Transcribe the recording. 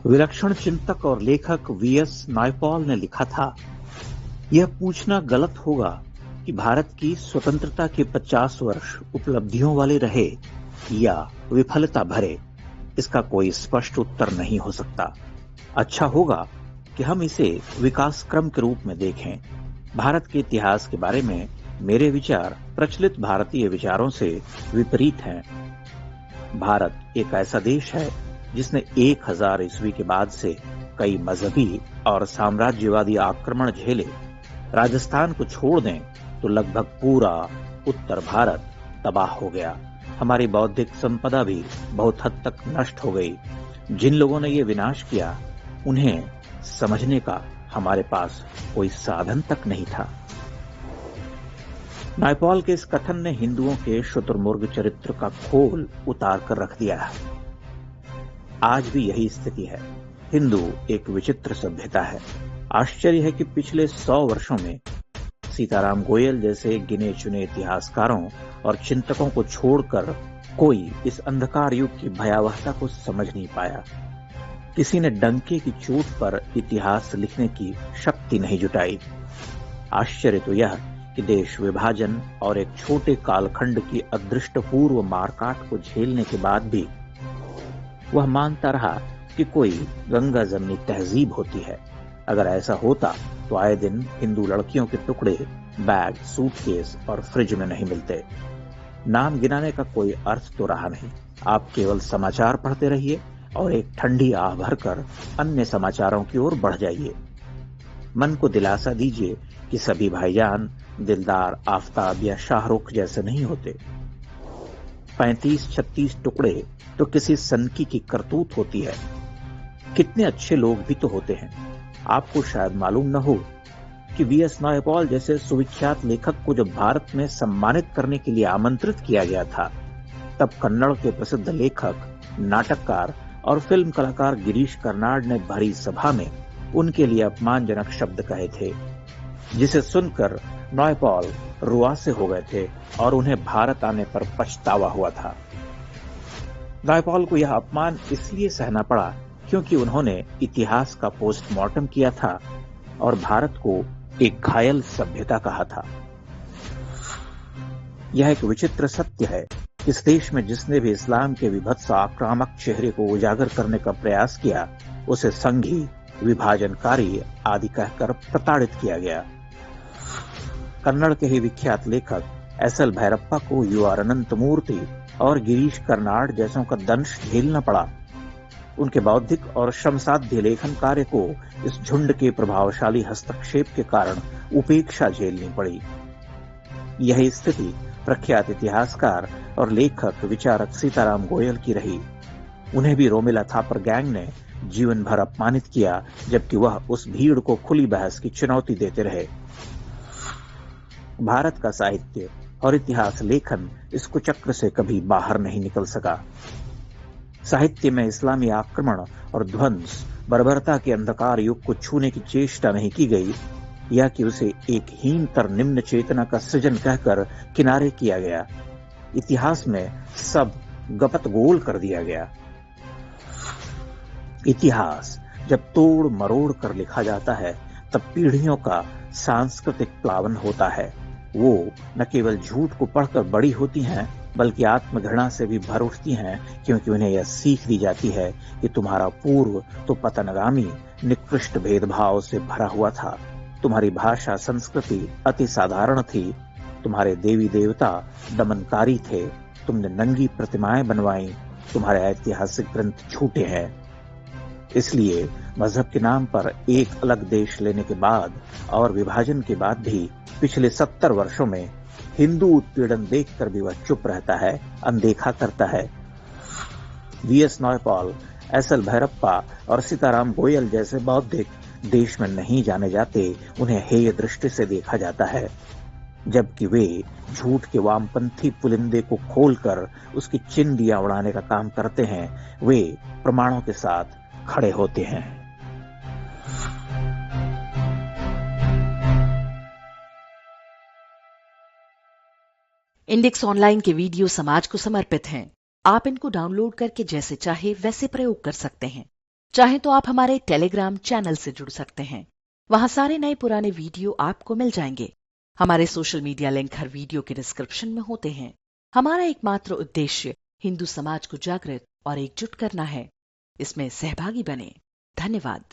विलक्षण चिंतक और लेखक वीएस नायपॉल ने लिखा था, यह पूछना गलत होगा कि भारत की स्वतंत्रता के 50 वर्ष उपलब्धियों वाले रहे या विफलता भरे। इसका कोई स्पष्ट उत्तर नहीं हो सकता। अच्छा होगा कि हम इसे विकास क्रम के रूप में देखें। भारत के इतिहास के बारे में मेरे विचार प्रचलित भारतीय विचारों से विपरीत हैं। भारत एक ऐसा देश है जिसने 1000 ईस्वी के बाद से कई मजहबी और साम्राज्यवादी आक्रमण झेले। राजस्थान को छोड़ दें तो लगभग पूरा उत्तर भारत तबाह हो गया। हमारी बौद्धिक संपदा भी बहुत हद तक नष्ट हो गई। जिन लोगों ने ये विनाश किया, उन्हें समझने का हमारे पास कोई साधन तक नहीं था। नायपॉल के इस कथन ने हिंदुओं के शुतुरमुर्ग चरित्र का खोल उतार कर रख दिया है। आज भी यही स्थिति है। हिंदू एक विचित्र सभ्यता है। आश्चर्य है कि पिछले 100 वर्षों में सीताराम गोयल जैसे गिने चुने इतिहासकारों और चिंतकों को छोड़कर कोई इस अंधकार युग की भयावहता को समझ नहीं पाया। किसी ने डंके की चोट पर इतिहास लिखने की शक्ति नहीं जुटाई। आश्चर्य तो यह कि देश विभाजन और एक छोटे कालखंड की अदृष्टपूर्व मारकाट को झेलने के बाद भी वह मानता रहा कि कोई गंगा जमनी तहजीब होती है। अगर ऐसा होता तो आए दिन हिंदू लड़कियों के टुकड़े बैग, सूटकेस और फ्रिज में नहीं मिलते। नाम गिनाने का कोई अर्थ तो रहा नहीं। आप केवल समाचार पढ़ते रहिए और एक ठंडी आह भरकर अन्य समाचारों की ओर बढ़ जाइए। मन को दिलासा दीजिए कि सभी भाईजान दिलदार, आफताब या शाहरुख जैसे नहीं होते। 35-36 टुकड़े तो किसी सनकी की करतूत होती है। कितने अच्छे लोग भी तो होते हैं। आपको शायद मालूम न हो कि वीएस नायपॉल जैसे सुविख्यात लेखक को जब भारत में सम्मानित करने के लिए आमंत्रित किया गया था, तब कन्नड़ के प्रसिद्ध लेखक, नाटककार और फिल्म कलाकार गिरीश कर्नाड ने भरी सभा में उनके लिए अपमानजनक शब्द कहे थे, जिसे सुनकर नायपॉल रुआसे हो गए थे और उन्हें भारत आने पर पछतावा हुआ था। नायपॉल को यह अपमान इसलिए सहना पड़ा क्योंकि उन्होंने इतिहास का पोस्टमार्टम किया था और भारत को एक घायल सभ्यता कहा था। यह एक विचित्र सत्य है। इस देश में जिसने भी इस्लाम के विभत्स आक्रामक चेहरे को उजागर करने का प्रयास किया, उसे संघी, विभाजनकारी आदि कहकर प्रताड़ित किया गया। कन्नड़ के ही विख्यात लेखक एस.एल. भैरप्पा को यू.आर. अनंतमूर्ति और गिरीश कर्नाड जैसों का दंश झेलना पड़ा। उनके बौद्धिक और श्रमसाध्य लेखन कार्य को इस झुंड के प्रभावशाली हस्तक्षेप के कारण उपेक्षा झेलनी पड़ी। यही स्थिति प्रख्यात इतिहासकार और लेखक विचारक सीताराम गोयल की रही। उन्हें भी रोमिला थापर गैंग ने जीवन भर अपमानित किया, जबकि वह उस भीड़ को खुली बहस की चुनौती देते रहे। भारत का साहित्य और इतिहास लेखन इस कुचक्र से कभी बाहर नहीं निकल सका। साहित्य में इस्लामी आक्रमण और ध्वंस, बर्बरता के अंधकार युग को छूने की चेष्टा नहीं की गई, या कि उसे एक हीनतर निम्न चेतना का सृजन कहकर किनारे किया गया। इतिहास में सब गपत गोल कर दिया गया। इतिहास जब तोड़ मरोड़ कर लिखा जाता है, तब पीढ़ियों का सांस्कृतिक प्लावन होता है। वो न केवल झूठ को पढ़कर बड़ी होती हैं, बल्कि आत्मघृणा से भी भर उठती हैं, क्योंकि उन्हें यह सीख दी जाती है कि तुम्हारा पूर्व तो पतनगामी, निकृष्ट भेदभाव से भरा हुआ था। तुम्हारी भाषा संस्कृति अति साधारण थी। तुम्हारे देवी देवता दमनकारी थे। तुमने नंगी प्रतिमाएं बनवाई। तुम्हारे ऐतिहासिक ग्रंथ झूठे हैं। इसलिए मजहब के नाम पर एक अलग देश लेने के बाद और विभाजन के बाद भी पिछले 70 वर्षों में हिंदू उत्पीड़न देखकर भी वह चुप रहता है, अनदेखा करता है। VS Naipaul, SL. भैरप्पा और सीताराम गोयल जैसे बौद्धिक देश में नहीं जाने जाते। उन्हें हेय दृष्टि से देखा जाता है, जबकि वे झूठ के वामपंथी पुलिंदे को खोलकर उसकी चिंदियां उड़ाने का काम करते हैं। वे प्रमाणों के साथ खड़े होते हैं। इंडेक्स ऑनलाइन के वीडियो समाज को समर्पित हैं। आप इनको डाउनलोड करके जैसे चाहे वैसे प्रयोग कर सकते हैं। चाहे तो आप हमारे टेलीग्राम चैनल से जुड़ सकते हैं। वहां सारे नए पुराने वीडियो आपको मिल जाएंगे। हमारे सोशल मीडिया लिंक हर वीडियो के डिस्क्रिप्शन में होते हैं। हमारा एकमात्र उद्देश्य हिंदू समाज को जागृत और एकजुट करना है। इसमें सहभागी बने। धन्यवाद।